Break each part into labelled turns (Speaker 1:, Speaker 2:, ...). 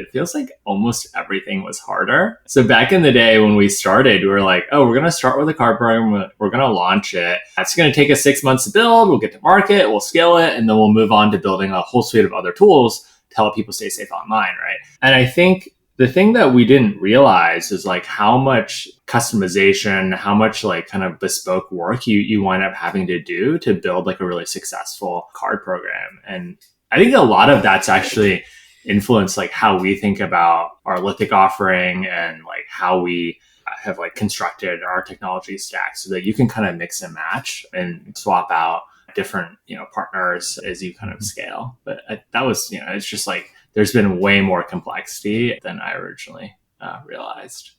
Speaker 1: it feels like almost everything was harder. So back in the day when we started, we were like, oh, we're going to start with a card program. We're going to launch it. It's going to take us 6 months to build. We'll get to market. We'll scale it. And then we'll move on to building a whole suite of other tools to help people stay safe online, right? And I think the thing that we didn't realize is like how much customization, how much like kind of bespoke work you wind up having to do to build like a really successful card program. And I think a lot of that's actually influenced like how we think about our Lithic offering and like how we have like constructed our technology stack so that you can kind of mix and match and swap out different, partners as you kind of scale. But that was, it's just like, there's been way more complexity than I originally realized.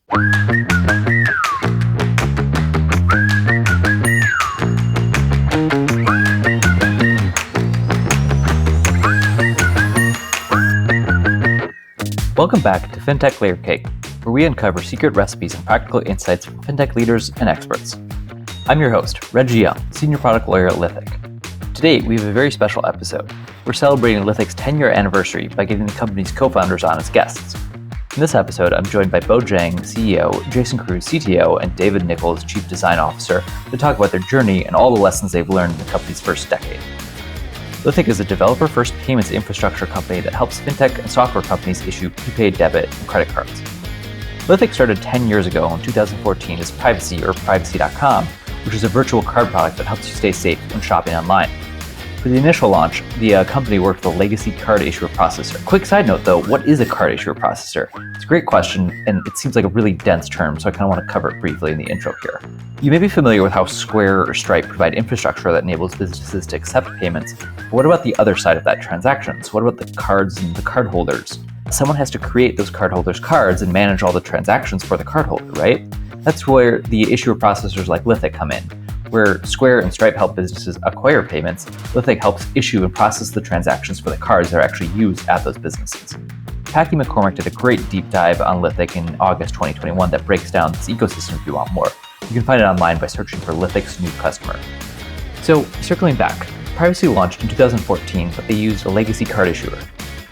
Speaker 2: Welcome back to Fintech Layer Cake, where we uncover secret recipes and practical insights from fintech leaders and experts. I'm your host, Reggie Young, Senior Product Lawyer at Lithic. Today, we have a very special episode. We're celebrating Lithic's 10-year anniversary by getting the company's co-founders on as guests. In this episode, I'm joined by Bo Jiang, CEO, Jason Kruse, CTO, and David Nichols, Chief Design Officer, to talk about their journey and all the lessons they've learned in the company's first decade. Lithic is a developer-first payments infrastructure company that helps fintech and software companies issue prepaid debit and credit cards. Lithic started 10 years ago in 2014 as Privacy or Privacy.com, which is a virtual card product that helps you stay safe when shopping online. For the initial launch, the company worked with a legacy card issuer processor. Quick side note though, what is a card issuer processor? It's a great question, and it seems like a really dense term, so I kind of want to cover it briefly in the intro here. You may be familiar with how Square or Stripe provide infrastructure that enables businesses to accept payments, but what about the other side of that, transactions? What about the cards and the cardholders? Someone has to create those cardholders' cards and manage all the transactions for the cardholder, right? That's where the issuer processors like Lithic come in. Where Square and Stripe help businesses acquire payments, Lithic helps issue and process the transactions for the cards that are actually used at those businesses. Patty McCormick did a great deep dive on Lithic in August 2021 that breaks down this ecosystem if you want more. You can find it online by searching for Lithic's new customer. So, circling back, Privacy launched in 2014, but they used a legacy card issuer.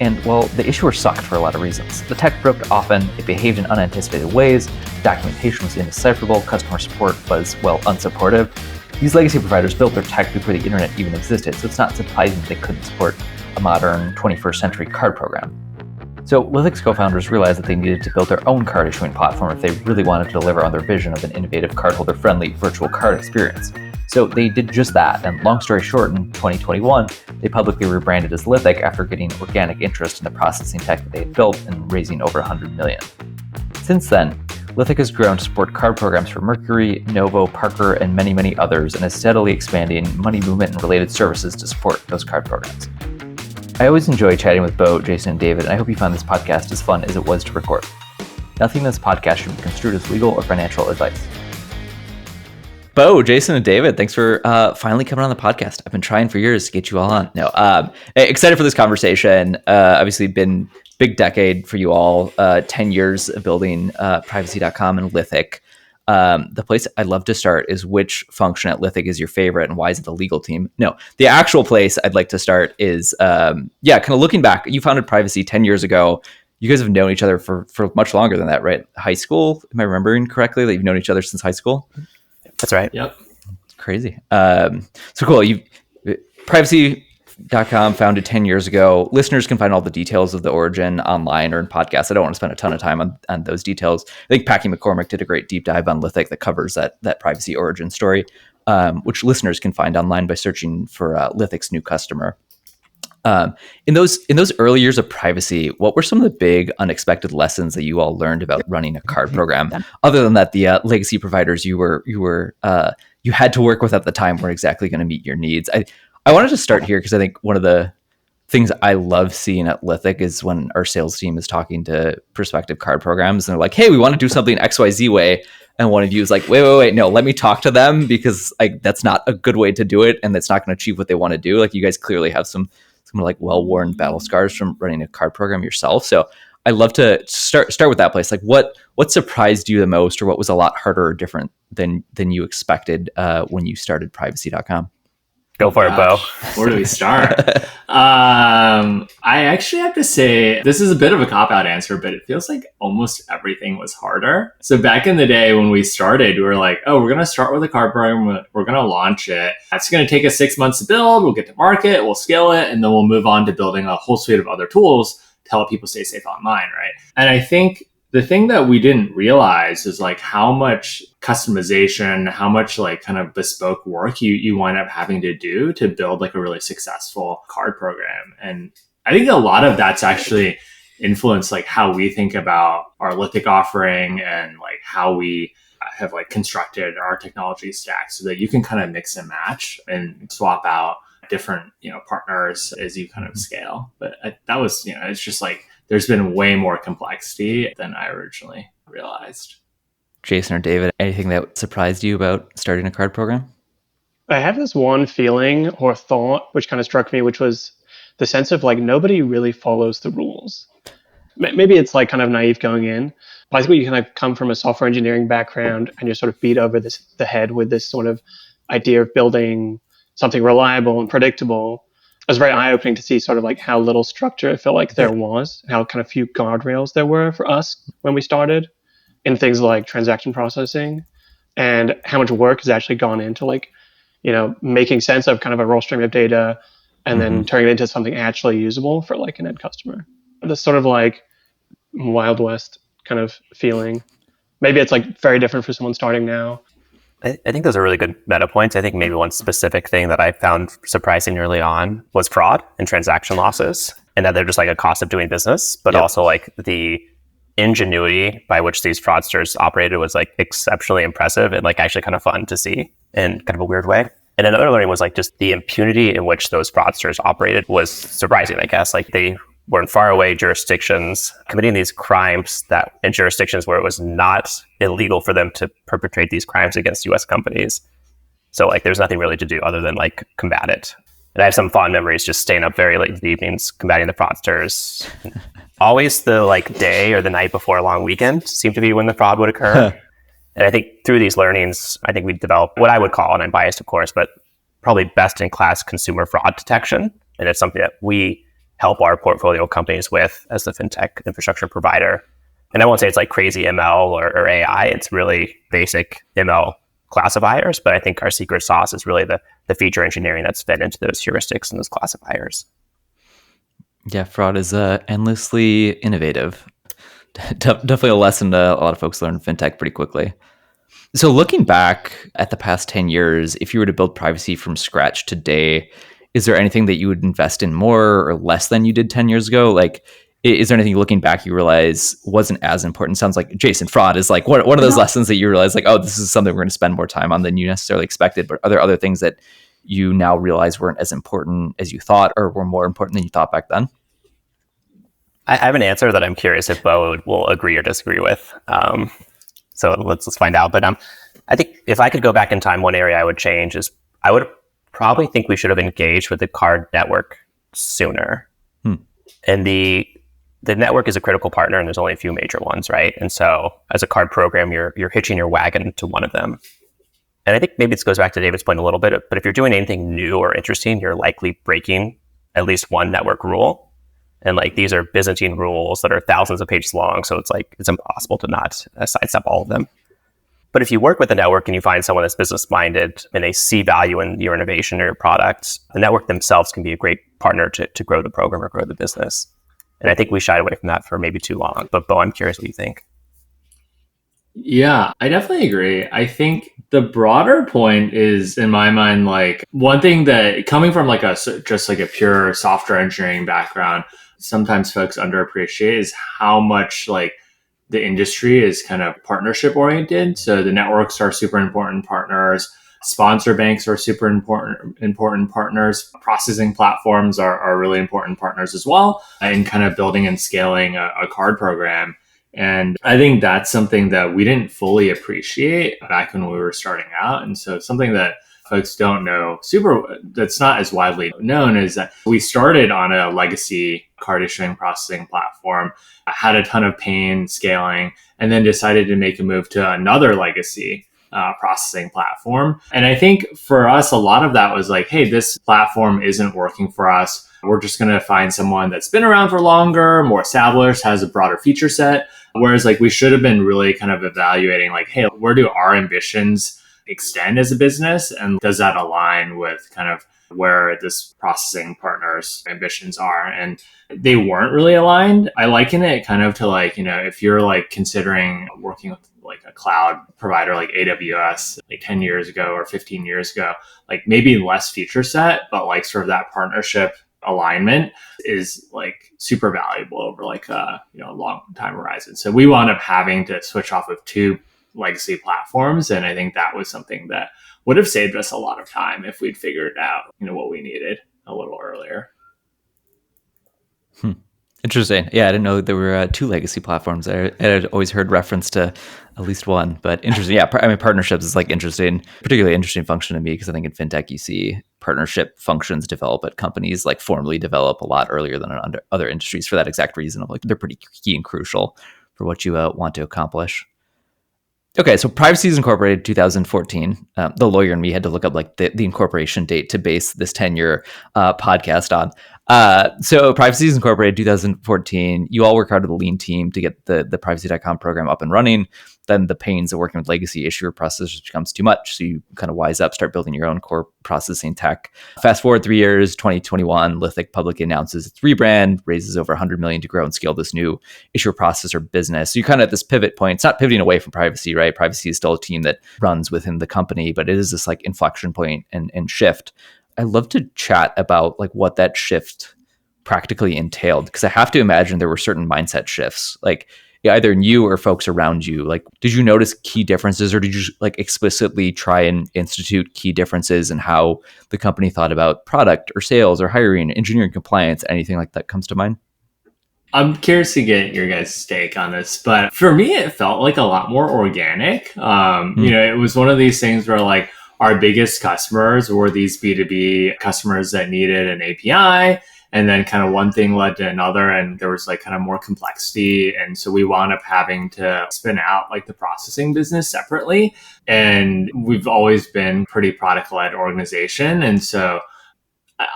Speaker 2: And well, the issuer sucked for a lot of reasons. The tech broke often, it behaved in unanticipated ways, documentation was indecipherable, customer support was, well, unsupportive. These legacy providers built their tech before the internet even existed, so it's not surprising they couldn't support a modern 21st century card program. So Lithic's co-founders realized that they needed to build their own card issuing platform if they really wanted to deliver on their vision of an innovative cardholder-friendly virtual card experience. So they did just that, and long story short, in 2021, they publicly rebranded as Lithic after getting organic interest in the processing tech that they had built and raising over $100 million. Since then, Lithic has grown to support card programs for Mercury, Novo, Parker, and many, many others, and is steadily expanding money movement and related services to support those card programs. I always enjoy chatting with Bo, Jason, and David, and I hope you found this podcast as fun as it was to record. Nothing in this podcast should be construed as legal or financial advice. Bo, Jason, and David, thanks for finally coming on the podcast. I've been trying for years to get you all on. Excited for this conversation. Obviously, been big decade for you all. 10 years of building Privacy.com and Lithic. The place I'd love to start is which function at Lithic is your favorite and why is it the legal team? No, the actual place I'd like to start is, kind of looking back. You founded Privacy 10 years ago. You guys have known each other for much longer than that, right? High school, am I remembering correctly that you've known each other since high school? That's right.
Speaker 1: Yep.
Speaker 2: Crazy. So cool. Privacy.com founded 10 years ago. Listeners can find all the details of the origin online or in podcasts. I don't want to spend a ton of time on those details. I think Patty McCormick did a great deep dive on Lithic that covers that privacy origin story, which listeners can find online by searching for Lithic's new customer. In those early years of Privacy, what were some of the big unexpected lessons that you all learned about running a card program? Other than that, the legacy providers you had to work with at the time weren't exactly going to meet your needs. I wanted to start here because I think one of the things I love seeing at Lithic is when our sales team is talking to prospective card programs and they're like, "Hey, we want to do something XYZ way," and one of you is like, "Wait, no, let me talk to them because that's not a good way to do it, and that's not going to achieve what they want to do." Like you guys clearly have some like well-worn battle scars from running a card program yourself. So I'd love to start with that place. Like what surprised you the most, or what was a lot harder or different than you expected when you started Privacy.com?
Speaker 3: Go for it, Bo.
Speaker 1: Where do we start? I actually have to say this is a bit of a cop-out answer, but it feels like almost everything was harder. So back in the day when we started, we were like, oh, we're going to start with a card program. We're going to launch it. That's going to take us 6 months to build. We'll get to market. We'll scale it. And then we'll move on to building a whole suite of other tools to help people stay safe online, right? And I think the thing that we didn't realize is like how much customization, how much like kind of bespoke work you wind up having to do to build like a really successful card program. And I think a lot of that's actually influenced like how we think about our Lithic offering and like how we have like constructed our technology stack so that you can kind of mix and match and swap out different, partners as you kind of scale. But that was, it's just like, there's been way more complexity than I originally realized.
Speaker 2: Jason or David, anything that surprised you about starting a card program?
Speaker 4: I have this one feeling or thought which kind of struck me, which was the sense of like nobody really follows the rules. Maybe it's like kind of naive going in, but I think when you kind of come from a software engineering background and you're sort of beat over the head with this sort of idea of building something reliable and predictable, it was very eye-opening to see sort of like how little structure it felt like there was, how kind of few guardrails there were for us when we started in things like transaction processing, and how much work has actually gone into like, making sense of kind of a raw stream of data and then turning it into something actually usable for like an end customer. This sort of like Wild West kind of feeling. Maybe it's like very different for someone starting now.
Speaker 3: I think those are really good meta points. I think maybe one specific thing that I found surprising early on was fraud and transaction losses, and that they're just like a cost of doing business, but also like the ingenuity by which these fraudsters operated was like exceptionally impressive and like actually kind of fun to see in kind of a weird way. And another learning was like just the impunity in which those fraudsters operated was surprising, I guess. Like they were in faraway jurisdictions committing these crimes that in jurisdictions where it was not illegal for them to perpetrate these crimes against US companies. So like there's nothing really to do other than like combat it. And I have some fond memories just staying up very late in the evenings combating the fraudsters. Always the like day or the night before a long weekend seemed to be when the fraud would occur. And I think through these learnings, I think we developed what I would call, and I'm biased of course, but probably best in class consumer fraud detection. And it's something that we help our portfolio companies with as the fintech infrastructure provider. And I won't say it's like crazy ML or AI, it's really basic ML classifiers, but I think our secret sauce is really the feature engineering that's fed into those heuristics and those classifiers.
Speaker 2: Yeah, fraud is endlessly innovative. Definitely a lesson a lot of folks learn in fintech pretty quickly. So looking back at the past 10 years, if you were to build privacy from scratch today, is there anything that you would invest in more or less than you did 10 years ago? Like, is there anything looking back you realize wasn't as important? Sounds like, Jason, fraud is like one of those lessons that you realize like, oh, this is something we're going to spend more time on than you necessarily expected. But are there other things that you now realize weren't as important as you thought or were more important than you thought back then?
Speaker 3: I have an answer that I'm curious if Bo will agree or disagree with. So let's find out. But I think if I could go back in time, one area I would change is I would probably think we should have engaged with the card network sooner. And the network is a critical partner, and there's only a few major ones, right? And so as a card program, you're hitching your wagon to one of them. And I think maybe this goes back to David's point a little bit, but if you're doing anything new or interesting, you're likely breaking at least one network rule. And like these are Byzantine rules that are thousands of pages long, so it's like it's impossible to not sidestep all of them. But if you work with a network and you find someone that's business-minded and they see value in your innovation or your products, the network themselves can be a great partner to grow the program or grow the business. And I think we shied away from that for maybe too long. But Bo, I'm curious what you think.
Speaker 1: Yeah, I definitely agree. I think the broader point is, in my mind, like one thing that coming from like just like a pure software engineering background, sometimes folks underappreciate is how much like the industry is kind of partnership oriented. So the networks are super important partners. Sponsor banks are super important partners. Processing platforms are really important partners as well in kind of building and scaling a card program. And I think that's something that we didn't fully appreciate back when we were starting out. And so something that folks don't know that's not as widely known is that we started on a legacy card issuing processing platform, had a ton of pain scaling, and then decided to make a move to another legacy processing platform. And I think for us, a lot of that was like, hey, this platform isn't working for us. We're just going to find someone that's been around for longer, more established, has a broader feature set. Whereas like we should have been really kind of evaluating like, hey, where do our ambitions extend as a business? And does that align with kind of where this processing partner's ambitions are? And they weren't really aligned. I liken it kind of to like, if you're like considering working with like a cloud provider like AWS like 10 years ago or 15 years ago, like maybe less feature set, but like sort of that partnership alignment is like super valuable over like a long time horizon. So we wound up having to switch off of two legacy platforms, and I think that was something that would have saved us a lot of time if we'd figured out what we needed a little earlier.
Speaker 2: Interesting. Yeah, I didn't know there were two legacy platforms. I had always heard reference to at least one, but interesting. Yeah, I mean, partnerships is like interesting, particularly interesting function to me because I think in fintech you see partnership functions develop at companies like formally develop a lot earlier than in other industries for that exact reason of like they're pretty key and crucial for what you want to accomplish. Okay, so Privacy is incorporated 2014. The lawyer and me had to look up like the incorporation date to base this 10-year podcast on. So Privacy is incorporated 2014. You all work hard with the lean team to get the privacy.com program up and running. Then the pains of working with legacy issuer processors becomes too much. So you kind of wise up, start building your own core processing tech. Fast forward 3 years, 2021, Lithic publicly announces its rebrand, raises over $100 million to grow and scale this new issuer processor business. So you're kind of at this pivot point. It's not pivoting away from privacy, right? Privacy is still a team that runs within the company, but it is this like inflection point and shift. I'd love to chat about like what that shift practically entailed, because I have to imagine there were certain mindset shifts. Like either in you or folks around you, like, did you notice key differences, or did you like explicitly try and institute key differences in how the company thought about product or sales or hiring, engineering, compliance, anything like that comes to mind?
Speaker 1: I'm curious to get your guys' take on this, but for me, it felt like a lot more organic. It was one of these things where like our biggest customers were these B2B customers that needed an API. And then kind of one thing led to another, and there was like kind of more complexity. And so we wound up having to spin out like the processing business separately. And we've always been pretty product-led organization. And so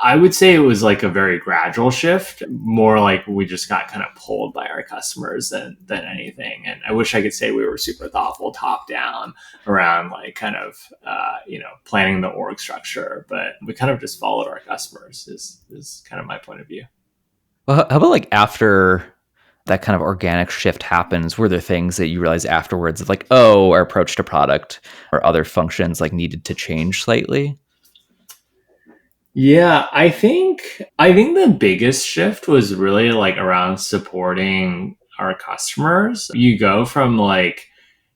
Speaker 1: I would say it was like a very gradual shift, more like we just got kind of pulled by our customers than anything. And I wish I could say we were super thoughtful top down around like kind of, planning the org structure, but we kind of just followed our customers is kind of my point of view.
Speaker 2: Well, how about like after that kind of organic shift happens, were there things that you realized afterwards of like, oh, our approach to product or other functions like needed to change slightly?
Speaker 1: Yeah, I think the biggest shift was really like around supporting our customers. You go from like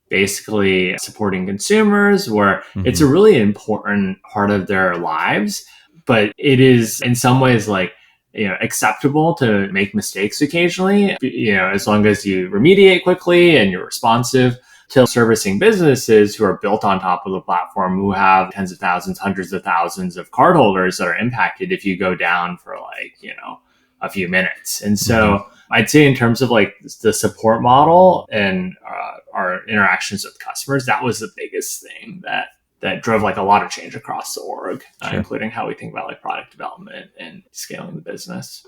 Speaker 1: basically supporting consumers where it's a really important part of their lives, but it is in some ways like acceptable to make mistakes occasionally, as long as you remediate quickly and you're responsive, to servicing businesses who are built on top of the platform, who have tens of thousands, hundreds of thousands of cardholders that are impacted if you go down for like, a few minutes. And so I'd say in terms of like the support model and our interactions with customers, that was the biggest thing that drove like a lot of change across the org, including how we think about like product development and scaling the business.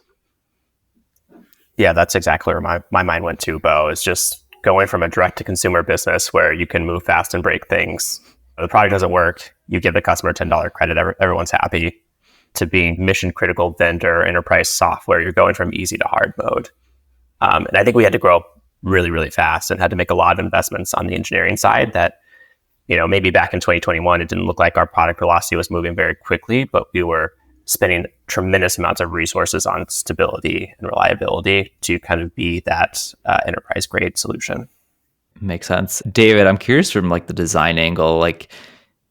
Speaker 3: Yeah, that's exactly where my mind went to, Bo, is just going from a direct to consumer business where you can move fast and break things. The product doesn't work, you give the customer $10 credit, everyone's happy, to being mission critical vendor enterprise software. You're going from easy to hard mode. And I think we had to grow really, really fast and had to make a lot of investments on the engineering side that, maybe back in 2021, it didn't look like our product velocity was moving very quickly, but we were spending tremendous amounts of resources on stability and reliability to kind of be that enterprise grade solution.
Speaker 2: Makes sense. David, I'm curious from like the design angle, like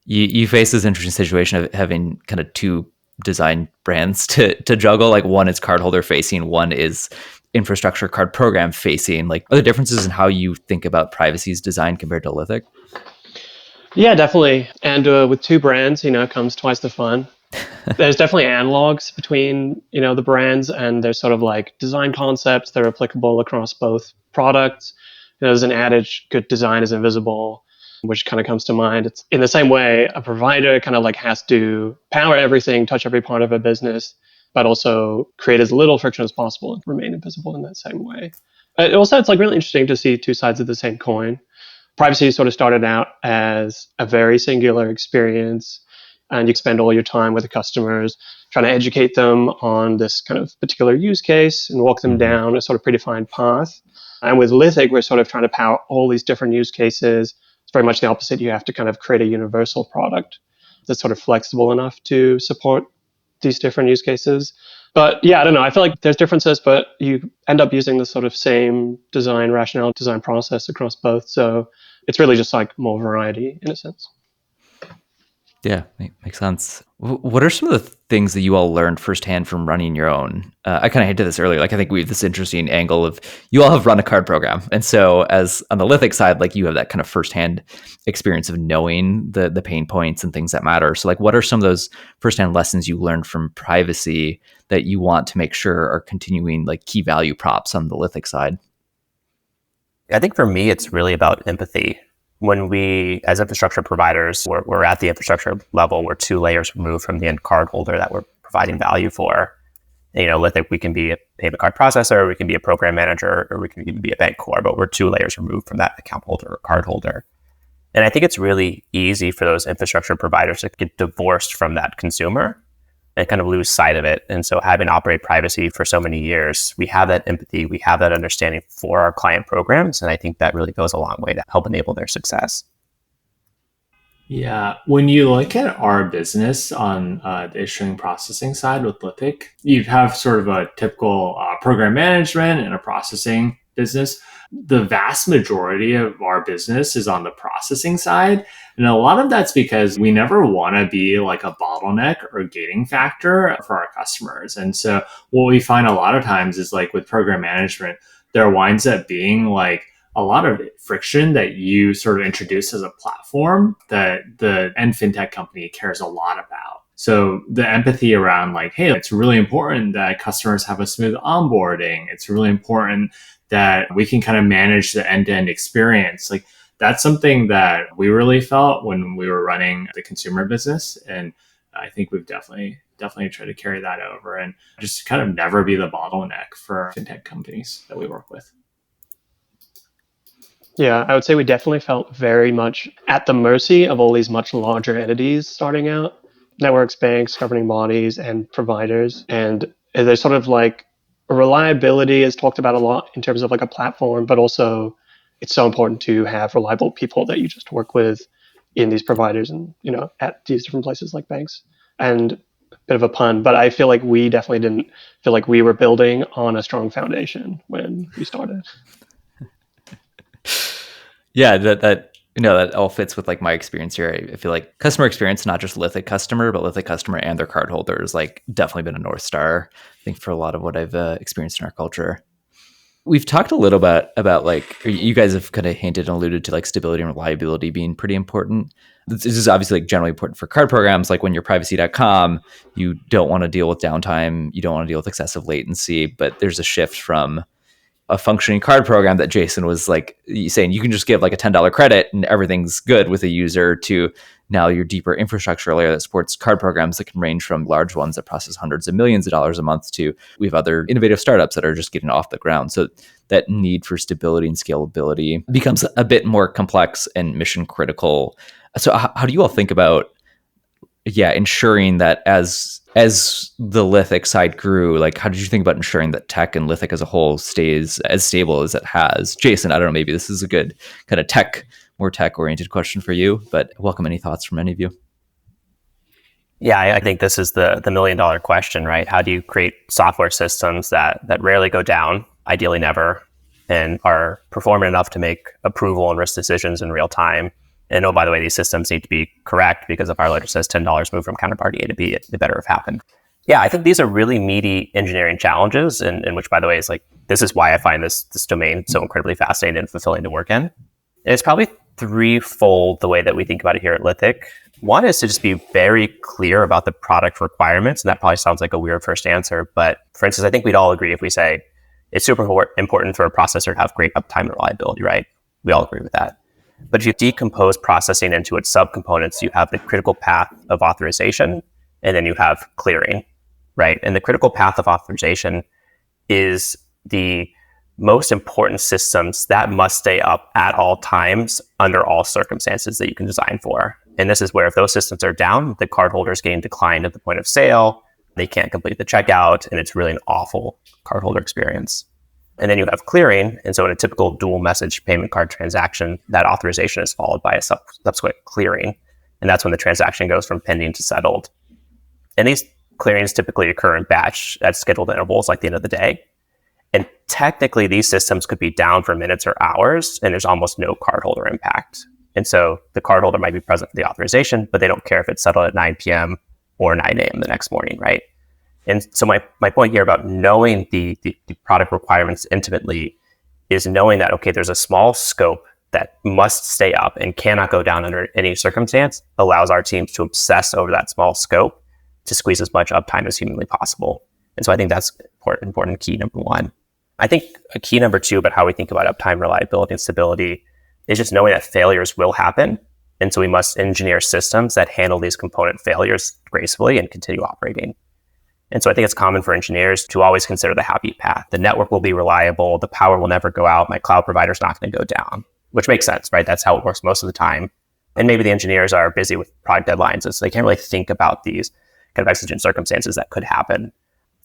Speaker 2: you face this interesting situation of having kind of two design brands to juggle. Like one is cardholder facing, one is infrastructure card program facing. Like are there differences in how you think about privacy's design compared to Lithic?
Speaker 4: Yeah, definitely. And with two brands, comes twice the fun. There's definitely analogs between, the brands, and there's sort of like design concepts that are applicable across both products. There's an adage, good design is invisible. which kind of comes to mind. It's in the same way, a provider kind of like has to power everything, touch every part of a business, but also create as little friction as possible and remain invisible in that same way. Also, it's like really interesting to see two sides of the same coin. Privacy sort of started out as a very singular experience, and you spend all your time with the customers trying to educate them on this kind of particular use case and walk them down a sort of predefined path. And with Lithic, we're sort of trying to power all these different use cases. It's very much the opposite. You have to kind of create a universal product that's sort of flexible enough to support these different use cases. But yeah, I don't know. I feel like there's differences, but you end up using the sort of same design rationale, design process across both. So it's really just like more variety in a sense.
Speaker 2: Yeah, makes sense. What are some of the things that you all learned firsthand from running your own? I kind of hinted this earlier. Like, I think we have this interesting angle of you all have run a card program. And so as on the Lithic side, like you have that kind of firsthand experience of knowing the pain points and things that matter. So like, what are some of those firsthand lessons you learned from privacy that you want to make sure are continuing like key value props on the Lithic side?
Speaker 3: I think for me, it's really about empathy. When we, as infrastructure providers, we're at the infrastructure level, we're 2 layers removed from the end cardholder that we're providing value for. Lithic, we can be a payment card processor, we can be a program manager, or we can even be a bank core, but we're 2 layers removed from that account holder or card holder. And I think it's really easy for those infrastructure providers to get divorced from that consumer and kind of lose sight of it. And so having operate privacy for so many years, we have that empathy, we have that understanding for our client programs. And I think that really goes a long way to help enable their success.
Speaker 1: Yeah. When you look at our business on the issuing processing side with Lithic, you have sort of a typical program management and a processing business. The vast majority of our business is on the processing side. And a lot of that's because we never want to be like a bottleneck or gating factor for our customers. And so what we find a lot of times is like with program management, there winds up being like a lot of friction that you sort of introduce as a platform that the end fintech company cares a lot about. So the empathy around like, hey, it's really important that customers have a smooth onboarding. It's really important that we can kind of manage the end-to-end experience. Like that's something that we really felt when we were running the consumer business. And I think we've definitely tried to carry that over and just kind of never be the bottleneck for fintech companies that we work with.
Speaker 4: Yeah, I would say we definitely felt very much at the mercy of all these much larger entities starting out, networks, banks, governing bodies, and providers. And there's sort of like reliability is talked about a lot in terms of like a platform, but also it's so important to have reliable people that you just work with in these providers and, at these different places like banks. And a bit of a pun, but I feel like we definitely didn't feel like we were building on a strong foundation when we started.
Speaker 2: Yeah, that all fits with like my experience here. I feel like customer experience, not just Lithic customer, but Lithic customer and their cardholders, like definitely been a North Star, I think, for a lot of what I've experienced in our culture. We've talked a little bit about like, you guys have kind of hinted and alluded to like stability and reliability being pretty important. This is obviously like generally important for card programs. Like when you're privacy.com, you don't want to deal with downtime. You don't want to deal with excessive latency, but there's a shift from a functioning card program that Jason was like saying you can just give like a $10 credit and everything's good with a user to now your deeper infrastructure layer that supports card programs that can range from large ones that process hundreds of millions of dollars a month to we have other innovative startups that are just getting off the ground. So that need for stability and scalability becomes a bit more complex and mission critical. So how do you all think about ensuring that as the Lithic side grew, like how did you think about ensuring that tech and Lithic as a whole stays as stable as it has? Jason, I don't know, maybe this is a good kind of more tech-oriented question for you, but welcome any thoughts from any of you.
Speaker 3: Yeah, I think this is the $1 million question, right? How do you create software systems that rarely go down, ideally never, and are performant enough to make approval and risk decisions in real time? And oh, by the way, these systems need to be correct because if our ledger says $10 moved from counterparty A to B, it better have happened. Yeah, I think these are really meaty engineering challenges, and which, by the way, is like, this is why I find this domain so incredibly fascinating and fulfilling to work in. And it's probably threefold the way that we think about it here at Lithic. One is to just be very clear about the product requirements, and that probably sounds like a weird first answer, but for instance, I think we'd all agree if we say it's super important for a processor to have great uptime and reliability, right? We all agree with that. But if you decompose processing into its subcomponents, you have the critical path of authorization, and then you have clearing, right? And the critical path of authorization is the most important systems that must stay up at all times under all circumstances that you can design for. And this is where if those systems are down, the cardholder is getting declined at the point of sale, they can't complete the checkout, and it's really an awful cardholder experience. And then you have clearing. And so in a typical dual message payment card transaction, that authorization is followed by a subsequent clearing. And that's when the transaction goes from pending to settled. And these clearings typically occur in batch at scheduled intervals, like the end of the day. And technically, these systems could be down for minutes or hours, and there's almost no cardholder impact. And so the cardholder might be present for the authorization, but they don't care if it's settled at 9 p.m. or 9 a.m. the next morning, right? And so my point here about knowing the product requirements intimately is knowing that, okay, there's a small scope that must stay up and cannot go down under any circumstance, allows our teams to obsess over that small scope to squeeze as much uptime as humanly possible. And so I think that's important key number one. I think a key number two about how we think about uptime, reliability, and stability is just knowing that failures will happen. And so we must engineer systems that handle these component failures gracefully and continue operating. And so I think it's common for engineers to always consider the happy path. The network will be reliable. The power will never go out. My cloud provider is not going to go down, which makes sense, right? That's how it works most of the time. And maybe the engineers are busy with product deadlines, so they can't really think about these kind of exigent circumstances that could happen.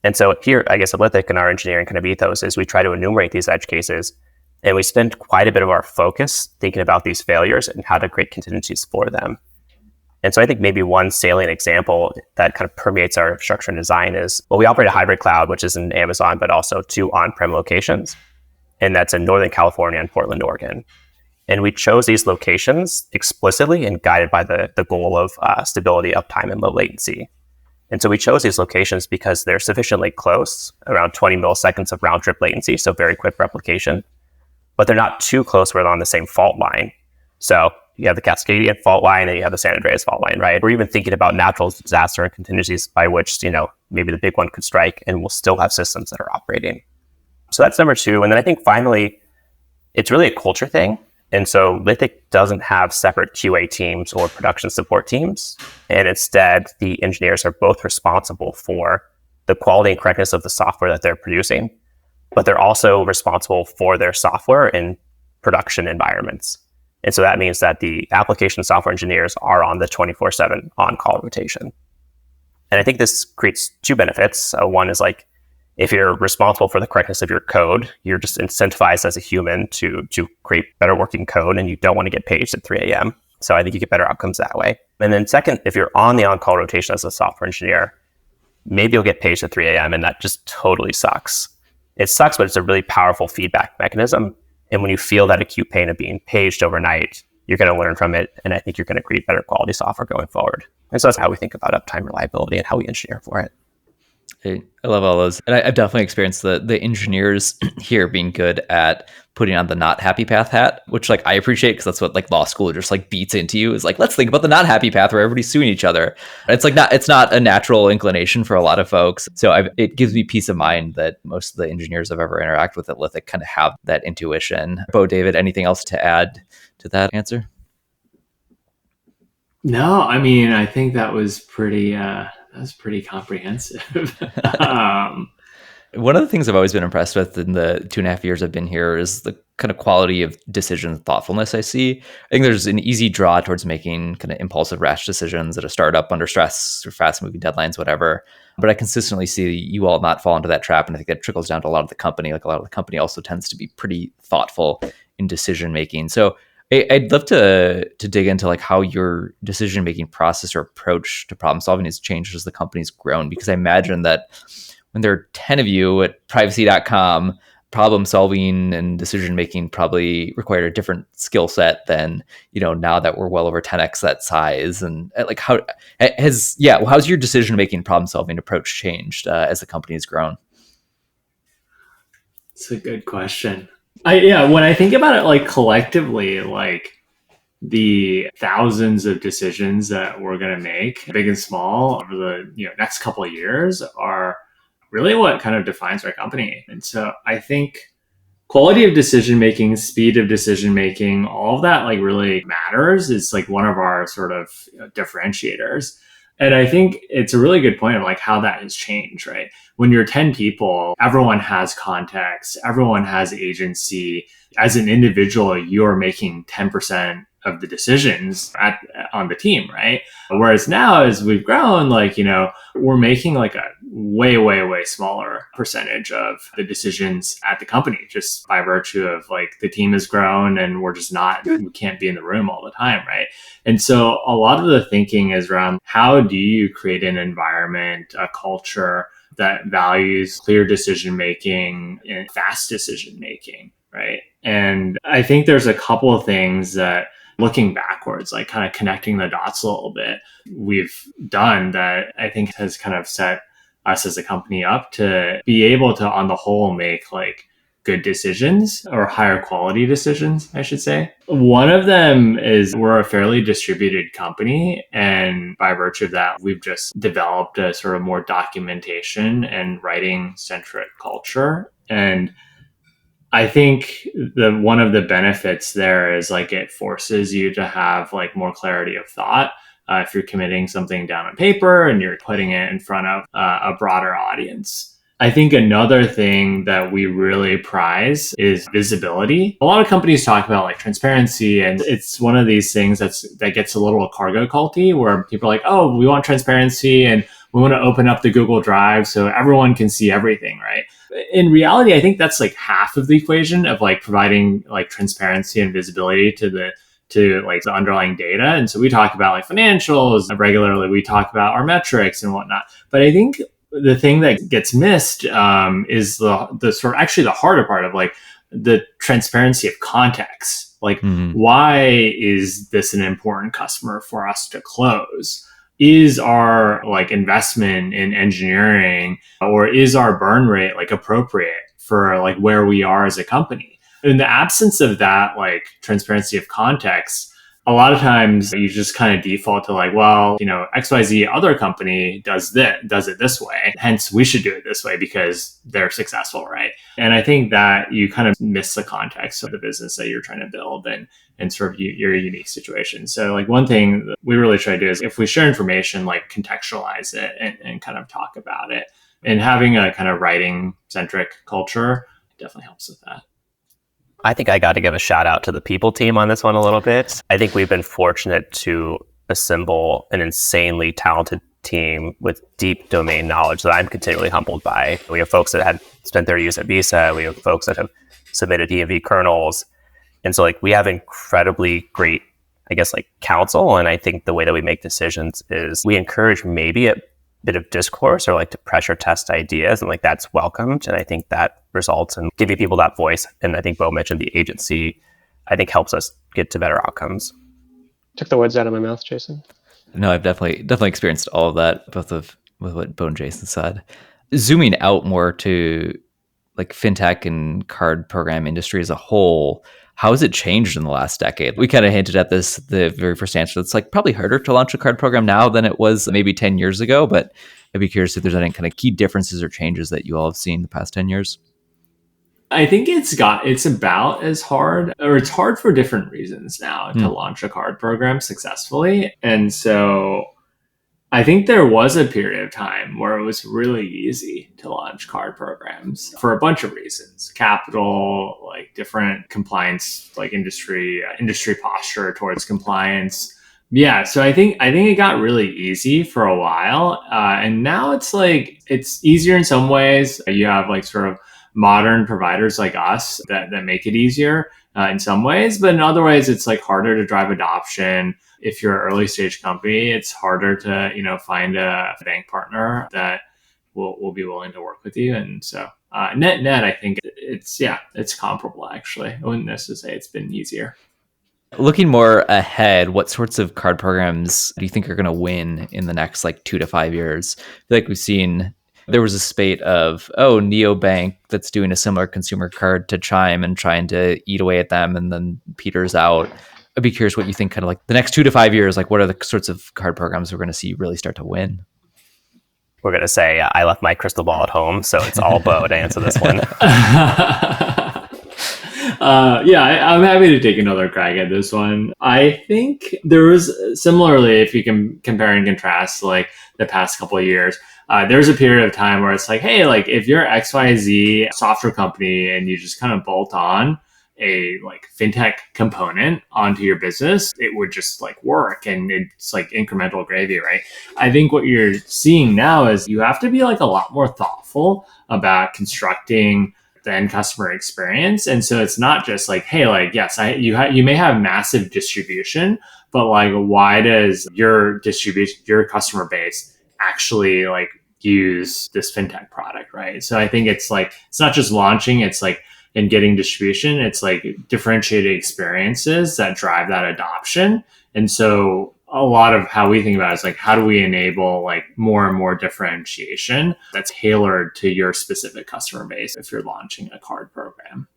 Speaker 3: And so here, I guess at Lithic and our engineering kind of ethos is we try to enumerate these edge cases, and we spend quite a bit of our focus thinking about these failures and how to create contingencies for them. And so I think maybe one salient example that kind of permeates our structure and design is, well, we operate a hybrid cloud, which is in Amazon, but also 2 on-prem locations. And that's in Northern California and Portland, Oregon. And we chose these locations explicitly and guided by the goal of stability, uptime, and low latency. And so we chose these locations because they're sufficiently close, around 20 milliseconds of round trip latency, so very quick replication, but they're not too close where they're on the same fault line. So you have the Cascadian fault line and you have the San Andreas fault line, right? We're even thinking about natural disaster and contingencies by which, maybe the big one could strike, and we'll still have systems that are operating. So that's number two. And then I think finally, it's really a culture thing. And so Lithic doesn't have separate QA teams or production support teams. And instead, the engineers are both responsible for the quality and correctness of the software that they're producing, but they're also responsible for their software in production environments. And so that means that the application software engineers are on the 24/7 on-call rotation. And I think this creates two benefits. One is like, if you're responsible for the correctness of your code, you're just incentivized as a human to create better working code, and you don't want to get paged at 3 a.m. So I think you get better outcomes that way. And then second, if you're on the on-call rotation as a software engineer, maybe you'll get paged at 3 a.m. and that just totally sucks. It sucks, but it's a really powerful feedback mechanism. And when you feel that acute pain of being paged overnight, you're going to learn from it. And I think you're going to create better quality software going forward. And so that's how we think about uptime, reliability, and how we engineer for it.
Speaker 2: I love all those. And I've definitely experienced the engineers here being good at putting on the not happy path hat, which I appreciate, because that's what law school just beats into you, is let's think about the not happy path where everybody's suing each other. It's not a natural inclination for a lot of folks. So it gives me peace of mind that most of the engineers I've ever interacted with at Lithic kind of have that intuition. Bo, David, anything else to add to that answer?
Speaker 1: No, I mean, I think that was pretty comprehensive.
Speaker 2: One of the things I've always been impressed with in the 2.5 years I've been here is the kind of quality of decision thoughtfulness I see. I think there's an easy draw towards making kind of impulsive, rash decisions at a startup under stress or fast-moving deadlines, whatever. But I consistently see you all not fall into that trap, and I think that trickles down to a lot of the company. A lot of the company also tends to be pretty thoughtful in decision-making. So I'd love to dig into how your decision-making process or approach to problem solving has changed as the company's grown, because I imagine that when there are 10 of you at privacy.com, problem solving and decision-making probably required a different skill set than, now that we're well over 10x that size. And how's your decision-making problem solving approach changed as the company has grown?
Speaker 1: It's a good question. When I think about it, collectively, the thousands of decisions that we're going to make, big and small, over the next couple of years are really what kind of defines our company. And so I think quality of decision making, speed of decision making, all of that like really matters. It's like one of our sort of differentiators. And I think it's a really good point of like how that has changed, right? When you're 10 people, everyone has context, everyone has agency. As an individual, you're making 10% of the decisions on the team, right? Whereas now, as we've grown, like, we're making like a way, way, way smaller percentage of the decisions at the company, just by virtue of like the team has grown and we can't be in the room all the time, right? And so a lot of the thinking is around how do you create an environment, a culture that values clear decision making and fast decision making, right? And I think there's a couple of things that, looking backwards, like kind of connecting the dots a little bit, we've done that I think has kind of set us as a company up to be able to, on the whole, make like good decisions or higher quality decisions, I should say. One of them is we're a fairly distributed company. And by virtue of that, we've just developed a sort of more documentation and writing centric culture. And I think one of the benefits there is like it forces you to have like more clarity of thought. If you're committing something down on paper and you're putting it in front of a broader audience. I think another thing that we really prize is visibility. A lot of companies talk about like transparency, and it's one of these things that gets a little cargo culty where people are like, oh, we want transparency and we want to open up the Google Drive so everyone can see everything, right? In reality, I think that's like half of the equation of like providing like transparency and visibility to like the underlying data. And so we talk about like financials regularly. We talk about our metrics and whatnot. But I think the thing that gets missed is the sort of actually the harder part of like the transparency of context. Like, why is this an important customer for us to close? Is our like investment in engineering or is our burn rate like appropriate for like where we are as a company? In the absence of that, like transparency of context, a lot of times you just kind of default to like, well, XYZ other company does it this way. Hence we should do it this way because they're successful, right? And I think that you kind of miss the context of the business that you're trying to build and sort of your unique situation. So like one thing that we really try to do is if we share information, like contextualize it and kind of talk about it. And having a kind of writing centric culture definitely helps with that.
Speaker 3: I think I got to give a shout out to the people team on this one a little bit. I think we've been fortunate to assemble an insanely talented team with deep domain knowledge that I'm continually humbled by. We have folks that had spent their years at Visa. We have folks that have submitted EMV kernels. And so like we have incredibly great, I guess, like counsel. And I think the way that we make decisions is we encourage maybe a bit of discourse or like to pressure test ideas, and like that's welcomed. And I think that results in giving people that voice. And I think Bo mentioned the agency, I think helps us get to better outcomes.
Speaker 4: Took the words out of my mouth, Jason.
Speaker 2: No, I've definitely experienced all of that, both with what Bo and Jason said. Zooming out more to like fintech and card program industry as a whole, how has it changed in the last decade? We kind of hinted at this the very first answer. It's like probably harder to launch a card program now than it was maybe 10 years ago, but I'd be curious if there's any kind of key differences or changes that you all have seen in the past 10 years.
Speaker 1: I think it's about as hard, or it's hard for different reasons now to launch a card program successfully. And so I think there was a period of time where it was really easy to launch card programs for a bunch of reasons: capital, like different compliance, like industry posture towards compliance. Yeah, so I think it got really easy for a while, and now it's like it's easier in some ways. You have like sort of modern providers like us that make it easier in some ways, but in other ways it's like harder to drive adoption. If you're an early stage company, it's harder to find a bank partner that will be willing to work with you. And so net, I think it's comparable actually. I wouldn't necessarily say it's been easier.
Speaker 2: Looking more ahead, what sorts of card programs do you think are going to win in the next like 2 to 5 years? I feel like we've seen there was a spate of, neobank that's doing a similar consumer card to Chime and trying to eat away at them and then peters out. I'd be curious what you think kind of like the next 2 to 5 years, like what are the sorts of card programs we're going to see really start to win?
Speaker 3: We're going to say I left my crystal ball at home, so it's all Bo to answer this one.
Speaker 1: I'm happy to take another crack at this one. I think there was similarly, if you can compare and contrast like the past couple of years, there's a period of time where it's like, hey, like if you're XYZ software company and you just kind of bolt on a like fintech component onto your business, it would just like work and it's like incremental gravy, right? I think what you're seeing now is you have to be like a lot more thoughtful about constructing the end customer experience. And so it's not just like, hey, like, yes, you may have massive distribution, but like, why does your distribution, your customer base actually like use this fintech product, right? So I think it's like, it's not just launching, it's like, and getting distribution, it's like differentiated experiences that drive that adoption. And so a lot of how we think about it is like, how do we enable like more and more differentiation that's tailored to your specific customer base if you're launching a card program?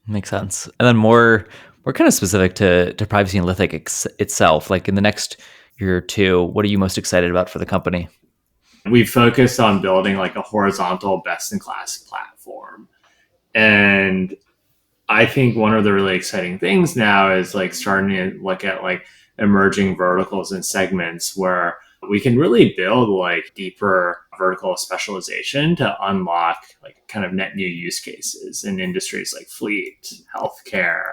Speaker 2: Makes sense. And then more kind of specific to privacy and Lithic itself, like in the next year or two, what are you most excited about for the company?
Speaker 1: We focused on building like a horizontal best-in-class platform. And I think one of the really exciting things now is like starting to look at like emerging verticals and segments where we can really build like deeper vertical specialization to unlock like kind of net new use cases in industries like fleet, healthcare,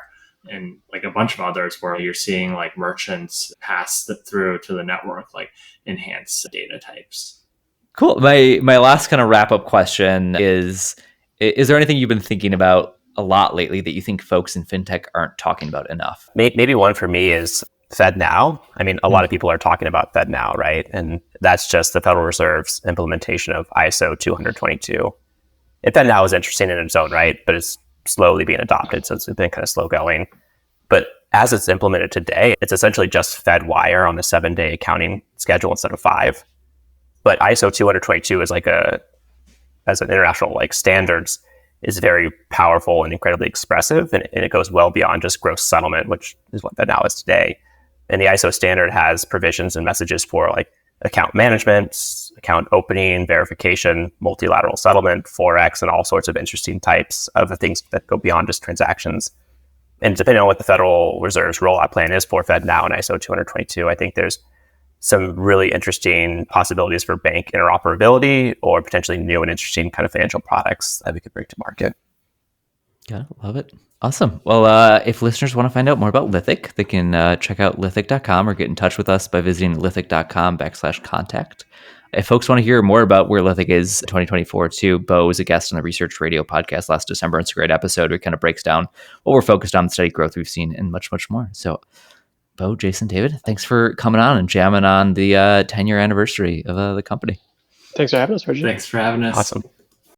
Speaker 1: and like a bunch of others where you're seeing like merchants pass through to the network, like enhance data types.
Speaker 2: Cool. My last kind of wrap up question is there anything you've been thinking about a lot lately that you think folks in fintech aren't talking about enough?
Speaker 3: Maybe one for me is FedNow. I mean, a lot of people are talking about FedNow, right? And that's just the Federal Reserve's implementation of ISO 20022. And FedNow is interesting in its own right, but it's slowly being adopted. So it's been kind of slow going. But as it's implemented today, it's essentially just FedWire on the 7-day accounting schedule instead of 5. But ISO 222 is like as an international like standards, is very powerful and incredibly expressive. And it goes well beyond just gross settlement, which is what that now is today. And the ISO standard has provisions and messages for like account management, account opening, verification, multilateral settlement, Forex, and all sorts of interesting types of things that go beyond just transactions. And depending on what the Federal Reserve's rollout plan is for FedNow and ISO 222, I think there's some really interesting possibilities for bank interoperability or potentially new and interesting kind of financial products that we could bring to market.
Speaker 2: Got it. Love it. Awesome. Well, if listeners want to find out more about Lithic, they can check out lithic.com or get in touch with us by visiting lithic.com/contact. If folks want to hear more about where Lithic is in 2024 too, Bo was a guest on the Research Radio podcast last December. It's a great episode. It kind of breaks down what we're focused on, the steady growth we've seen, and much, much more. So Bo, Jason, David, thanks for coming on and jamming on the 10-year anniversary of the company.
Speaker 4: Thanks for having us, Reggie.
Speaker 1: Thanks for having us.
Speaker 3: Awesome.